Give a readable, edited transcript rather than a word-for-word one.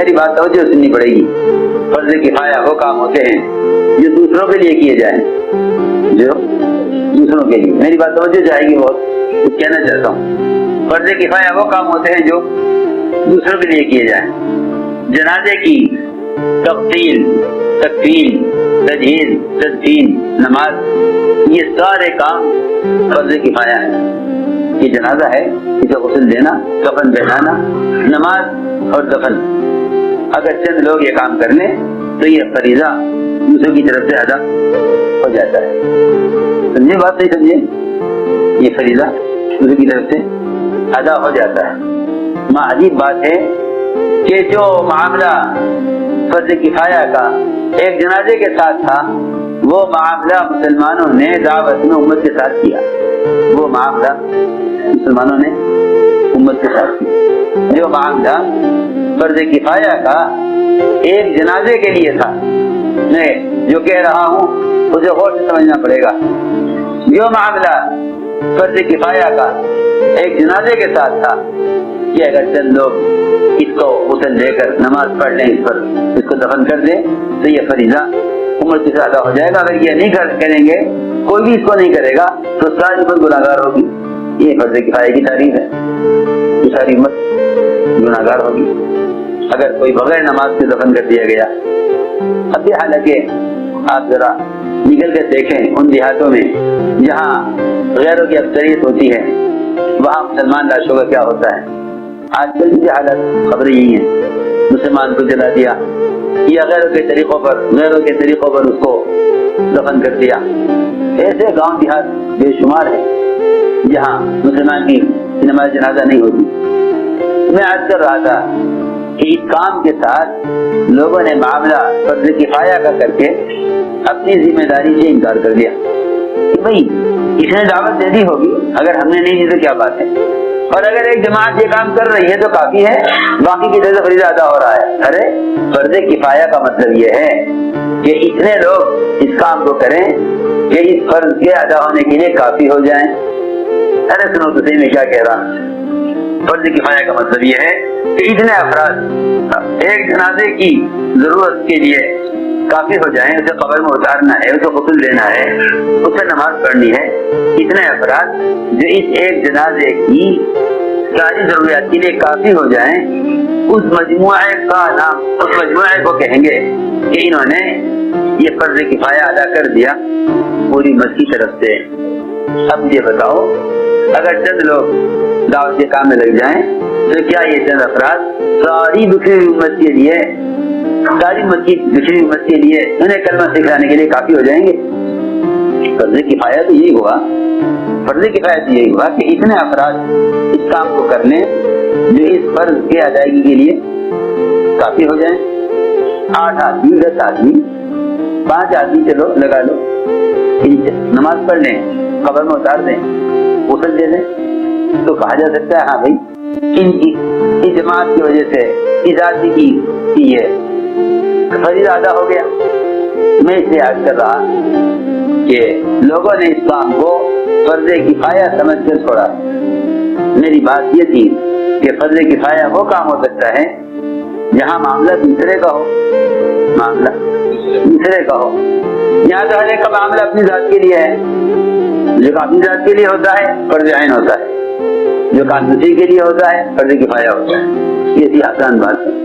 میری بات توجہ سننی پڑے گی. فرض کفایہ وہ کام ہوتے ہیں جو دوسروں کے لیے کیے جائیں, جو دوسروں کے لیے. میری بات توجہ جائے گی بہت, کچھ کہنا چاہتا ہوں. فرض کفایہ وہ کام ہوتے ہیں جو دوسروں کے لیے کیے جائیں. جنازے کی تقتیل, تکفین, تجہیز, تدفین, نماز, یہ سارے کام فرض کفایہ ہیں. یہ جنازہ ہے, اسے غسل دینا, کفن پہنانا, نماز اور دفن. اگر چند لوگ یہ کام کر لیں تو یہ فریضہ دوسروں کی طرف سے ادا ہو جاتا ہے. سمجھے بات, نہیں سمجھے؟ یہ فریضہ دوسروں کی طرف سے ادا ہو جاتا ہے. ماں عجیب بات ہے کہ جو معاملہ فرض کفایہ کا ایک جنازے کے ساتھ تھا, وہ معاملہ مسلمانوں نے دعوت میں امت کے ساتھ کیا. وہ معاملہ مسلمانوں نے امت کے ساتھ کیا. جو معاملہ فرض کفایہ کا ایک جنازے کے لیے تھا, میں جو کہہ رہا ہوں اسے غور سے سمجھنا پڑے گا. جو معاملہ فرض کفایہ کا ایک جنازے کے ساتھ تھا کہ اگر چند لوگ اس کو غسل دے کر نماز پڑھ لیں, اس کو دفن کر دیں تو یہ فریضہ امت سے زیادہ ہو جائے گا. اگر یہ نہیں کریں گے, کوئی بھی اس کو نہیں کرے گا, تو ساری امت گناہگار ہوگی. یہ فرض کفایہ کی تعریف ہے, یہ ساری امت گناہگار ہوگی اگر کوئی بغیر نماز کے دفن کر دیا گیا. اب یہ حالانکہ آپ ذرا نکل کر دیکھیں ان دیہاتوں میں جہاں غیروں کی اکثریت ہوتی ہے, وہاں مسلمان لاشوں کا کیا ہوتا ہے. آج کل کی حالت خبریں یہی ہیں, مسلمان کو جلا دیا یا غیروں کے طریقوں پر اس کو دفن کر دیا. ایسے گاؤں دیہات بے شمار ہیں جہاں مسلمان کی نماز جنازہ نہیں ہوتی. میں عرض کر رہا تھا کہ اس کام کے ساتھ لوگوں نے معاملہ فرض کفایہ کا کر کے اپنی ذمہ داری سے انکار کر دیا کہ بھئی اس نے دعوت دے دی ہوگی, اگر ہم نے نہیں دی تو کیا بات ہے, اور اگر ایک جماعت یہ کام کر رہی ہے تو کافی ہے, باقی کی طرف فریضہ ادا ہو رہا ہے. ارے فرض کفایہ کا مطلب یہ ہے کہ اتنے لوگ اس کام کو کریں کہ اس فرض کے ادا ہونے کے لیے کافی ہو جائیں. ارے سنو تو صحیح میں کیا کہہ رہا ہوں. فرض کفایہ کا مطلب یہ ہے کہ اتنے افراد ایک جنازے کی ضرورت کے لیے کافی ہو جائیں, اسے قبر میں اتارنا ہے, اسے غسل دینا ہے, اسے نماز پڑھنی ہے. اتنے افراد جو اس ایک جنازے کی ساری ضروریات کے لیے کافی ہو جائیں, اس مجموعے کا نام, اس مجموعے کو کہیں گے کہ انہوں نے یہ فرض کفایہ ادا کر دیا پوری امت کی طرف سے. اب یہ بتاؤ, اگر چند لوگ دعوت کے کام میں لگ جائیں تو کیا یہ چند افراد ساری بکھری امت کے لیے, ساری بکھری امت کے لیے انہیں کلمہ سکھلانے کے لیے کافی ہو جائیں گے؟ فرض کفایہ تو یہی ہوا, فرض کفایہ تو یہی ہوا کہ اتنے افراد اس کام کو کر لیں جو اس فرض کے ادائیگی کے لیے کافی ہو جائیں. 8 آدمی, 10 آدمی, 5 آدمی چلو لگا لو, نماز پڑھ لیں, قبر میں اتار دیں, غسل دے دیں, تو کہا جا سکتا ہے ہاں بھائی ان جماعت کی وجہ سے اس آدمی کی یہ فریضہ ادا ہو گیا. میں اس لیے عرض کر رہا کہ لوگوں نے اس کام کو فرض کفایہ سمجھ کر چھوڑا. میری بات یہ تھی کہ فرض کفایہ وہ کام ہو سکتا ہے جہاں معاملہ دوسرے کا ہو, معاملہ دوسرے کا ہو. یہاں تو ہر ایک کا معاملہ اپنی ذات کے لیے ہے, جو اپنی ذات کے لیے ہوتا ہے فرض عین ہوتا ہے, جو کام دوسرے کے لیے ہوتا ہے فرض کفایہ ہوتا ہے. یہ تھی آسان بات ہے.